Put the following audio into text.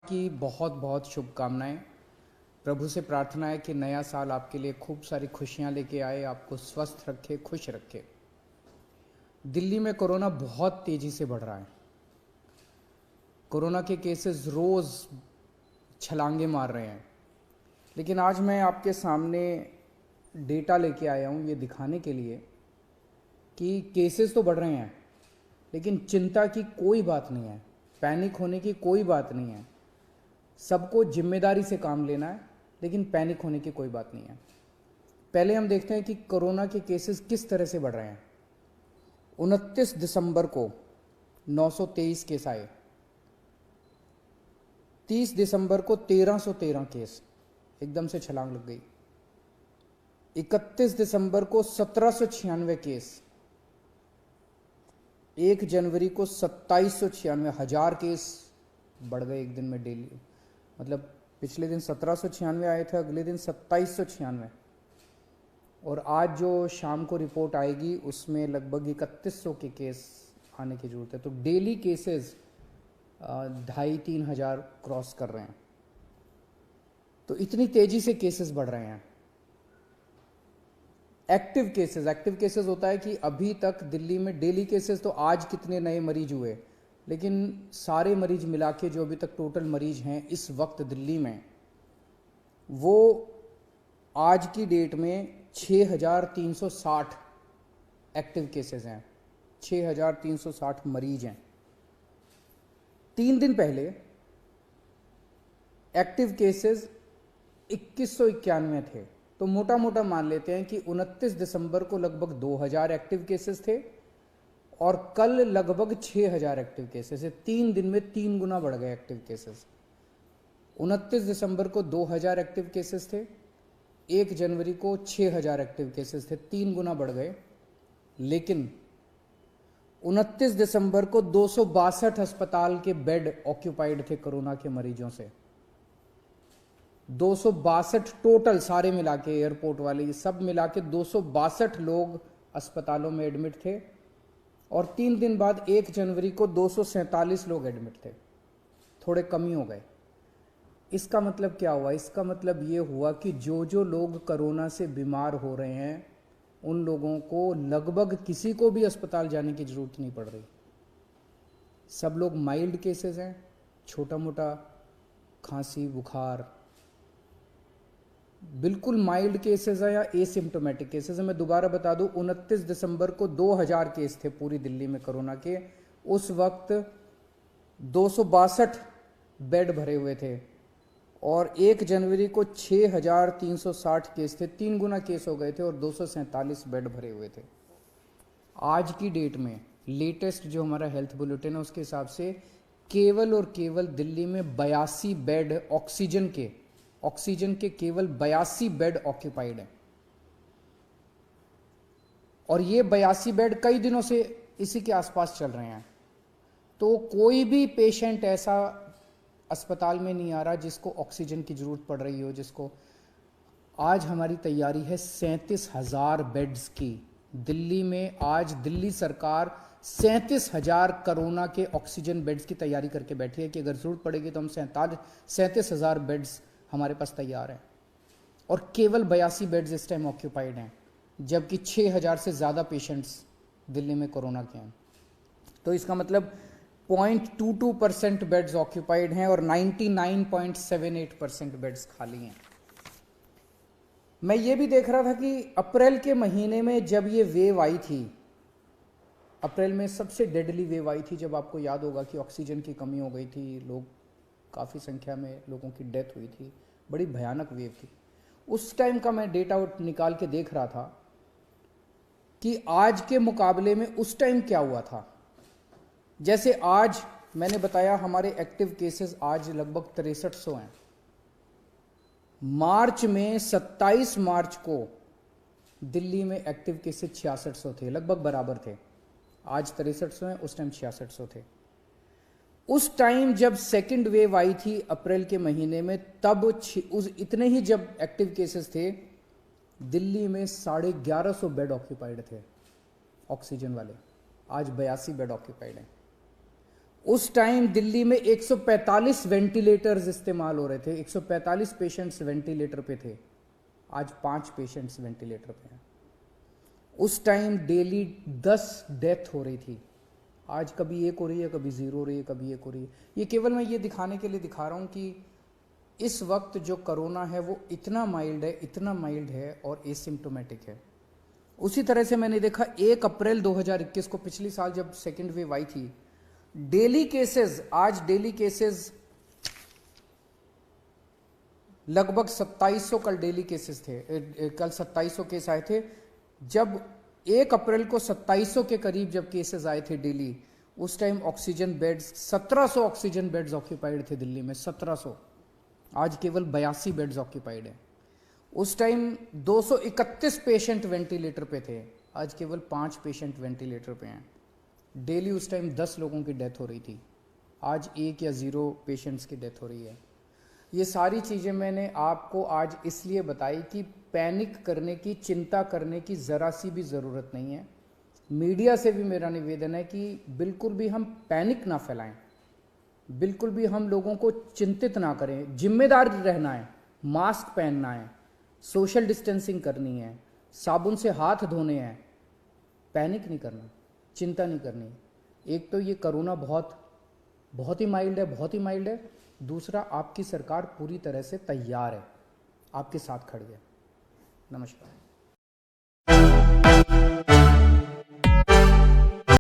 की बहुत बहुत शुभकामनाएं। प्रभु से प्रार्थना है कि नया साल आपके लिए खूब सारी खुशियां लेके आए, आपको स्वस्थ रखे, खुश रखे। दिल्ली में कोरोना बहुत तेजी से बढ़ रहा है। कोरोना के केसेस रोज छलांगे मार रहे हैं। लेकिन आज मैं आपके सामने डेटा लेके आया हूं ये दिखाने के लिए कि केसेस तो बढ़ रहे हैं, लेकिन चिंता की कोई बात नहीं है, पैनिक होने की कोई बात नहीं है। सबको जिम्मेदारी से काम लेना है, लेकिन पैनिक होने की कोई बात नहीं है। पहले हम देखते हैं कि कोरोना के केसेस किस तरह से बढ़ रहे हैं। 29 दिसंबर को 923 केस आए, 30 दिसंबर को 1313 केस, एकदम से छलांग लग गई। 31 दिसंबर को 1796 केस, 1 जनवरी को 2796, 1000 केस बढ़ गए एक दिन में डेली। मतलब पिछले दिन 1796 आए थे, अगले दिन 2796, और आज जो शाम को रिपोर्ट आएगी उसमें लगभग 3100 के केस आने की जरूरत है। तो डेली केसेस 2500-3000 हजार क्रॉस कर रहे हैं। तो इतनी तेजी से केसेस बढ़ रहे हैं। एक्टिव केसेस होता है कि अभी तक दिल्ली में डेली केसेस, तो आज कितने नए मरीज हुए, लेकिन सारे मरीज मिला के जो अभी तक टोटल मरीज हैं इस वक्त दिल्ली में, वो आज की डेट में 6360 एक्टिव केसेस हैं, 6360 मरीज हैं। 3 दिन पहले एक्टिव केसेस 2191 थे। तो मोटा मोटा मान लेते हैं कि 29 दिसंबर को लगभग 2000 एक्टिव केसेस थे और कल लगभग 6000 एक्टिव केसेस है। 3 दिन में 3 गुना बढ़ गए एक्टिव केसेस। 29 दिसंबर को 2000 एक्टिव केसेस थे, 1 जनवरी को 6000 एक्टिव केसेस थे, 3 गुना बढ़ गए। लेकिन 29 दिसंबर को 262 अस्पताल के बेड ऑक्यूपाइड थे कोरोना के मरीजों से। 262 टोटल, सारे मिला के, एयरपोर्ट वाले सब मिला के 262 लोग अस्पतालों में एडमिट थे। और 3 दिन बाद 1 जनवरी को 247 लोग एडमिट थे, थोड़े कम ही हो गए। इसका मतलब क्या हुआ? इसका मतलब ये हुआ कि जो जो लोग कोरोना से बीमार हो रहे हैं उन लोगों को लगभग किसी को भी अस्पताल जाने की जरूरत नहीं पड़ रही। सब लोग माइल्ड केसेस हैं, छोटा मोटा खांसी बुखार, बिल्कुल माइल्ड केसेस है या एसिम्टोमेटिक केसेस है। मैं दोबारा बता दूं, 29 दिसंबर को 2000 केस थे पूरी दिल्ली में कोरोना के। उस वक्त 262 बेड भरे हुए थे और 1 जनवरी को 6360 केस थे, 3 गुना केस हो गए थे और 247 बेड भरे हुए थे। आज की डेट में लेटेस्ट जो हमारा हेल्थ बुलेटिन है उसके हिसाब से केवल और केवल दिल्ली में 82 बेड ऑक्सीजन के केवल 82 बेड ऑक्यूपाइड हैं। और ये 82 बेड कई दिनों से इसी के आसपास चल रहे हैं। तो कोई भी पेशेंट ऐसा अस्पताल में नहीं आ रहा जिसको ऑक्सीजन की जरूरत पड़ रही हो। जिसको आज हमारी तैयारी है 37,000 बेड्स की। दिल्ली में आज दिल्ली सरकार 37,000 कोरोना के ऑक्सीजन बेड्स की तैयारी करके बैठी है कि अगर जरूरत पड़ेगी तो हम 37,000 बेड्स हमारे पास तैयार हैं। और केवल 82 बेड्स इस टाइम ऑक्यूपाइड हैं, जबकि 6000 से ज़्यादा पेशेंट्स दिल्ली में कोरोना के हैं। तो इसका मतलब 0.22% बेड्स ऑक्यूपाइड हैं और 99.78% बेड्स खाली हैं। मैं ये भी देख रहा था कि अप्रैल के महीने में जब ये वेव आई थी, अप्रैल में सबसे डेडली वेव आई थी, जब आपको याद होगा कि ऑक्सीजन की कमी हो गई थी, लोग काफ़ी संख्या में लोगों की डेथ हुई थी, बड़ी भयानक वेव थी। उस टाइम का मैं डेटा निकाल के देख रहा था कि आज के मुकाबले में उस टाइम क्या हुआ था। जैसे आज मैंने बताया हमारे एक्टिव केसेस आज लगभग 6300 हैं। मार्च में 27 मार्च को दिल्ली में एक्टिव केसेस 6600 थे, लगभग बराबर थे। आज 6300 हैं, उस टाइम 6600 थे। उस टाइम जब सेकंड वेव आई थी अप्रैल के महीने में, तब उस इतने ही जब एक्टिव केसेस थे, दिल्ली में 1150 बेड ऑक्यूपाइड थे ऑक्सीजन वाले। आज 82 बेड ऑक्यूपाइड हैं। उस टाइम दिल्ली में 145 वेंटिलेटर्स इस्तेमाल हो रहे थे, 145 पेशेंट्स वेंटिलेटर पे थे, आज 5 पेशेंट्स वेंटिलेटर पे हैं। उस टाइम डेली 10 डेथ हो रही थी, आज कभी 1 हो रही है, कभी 0 हो रही है, कभी 1 हो रही है। ये केवल मैं ये दिखाने के लिए दिखा रहा हूँ कि इस वक्त जो कोरोना है वो इतना माइल्ड है, इतना माइल्ड है और एसिम्प्टोमेटिक है। उसी तरह से मैंने देखा 1 अप्रैल 2021 को, पिछली साल जब सेकेंड वेव आई थी, डेली केसेस, आज डेली केसेस लगभग 2700, कल डेली केसेस थे, कल 2700 केस आए थे। जब 1 अप्रैल को 2700 के करीब जब केसेस आए थे डेली, उस time oxygen beds 1700 oxygen beds occupied थे दिल्ली में, 1700। आज केवल 82 बेड्स ऑक्यूपाइड है। उस टाइम 231 पेशेंट वेंटिलेटर पे थे, आज केवल 5 पेशेंट वेंटिलेटर पे हैं। डेली उस टाइम 10 लोगों की डेथ हो रही थी, आज 1 या 0 पेशेंट्स की डेथ हो रही है। ये सारी चीज़ें मैंने आपको आज इसलिए बताई कि पैनिक करने की, चिंता करने की ज़रा सी भी ज़रूरत नहीं है। मीडिया से भी मेरा निवेदन है कि बिल्कुल भी हम पैनिक ना फैलाएं, बिल्कुल भी हम लोगों को चिंतित ना करें। जिम्मेदार रहना है, मास्क पहनना है, सोशल डिस्टेंसिंग करनी है, साबुन से हाथ धोने हैं, पैनिक नहीं करना, चिंता नहीं करनी। एक तो ये कोरोना बहुत ही माइल्ड है, बहुत ही माइल्ड है। दूसरा, आपकी सरकार पूरी तरह से तैयार है, आपके साथ खड़ी है। नमस्कार।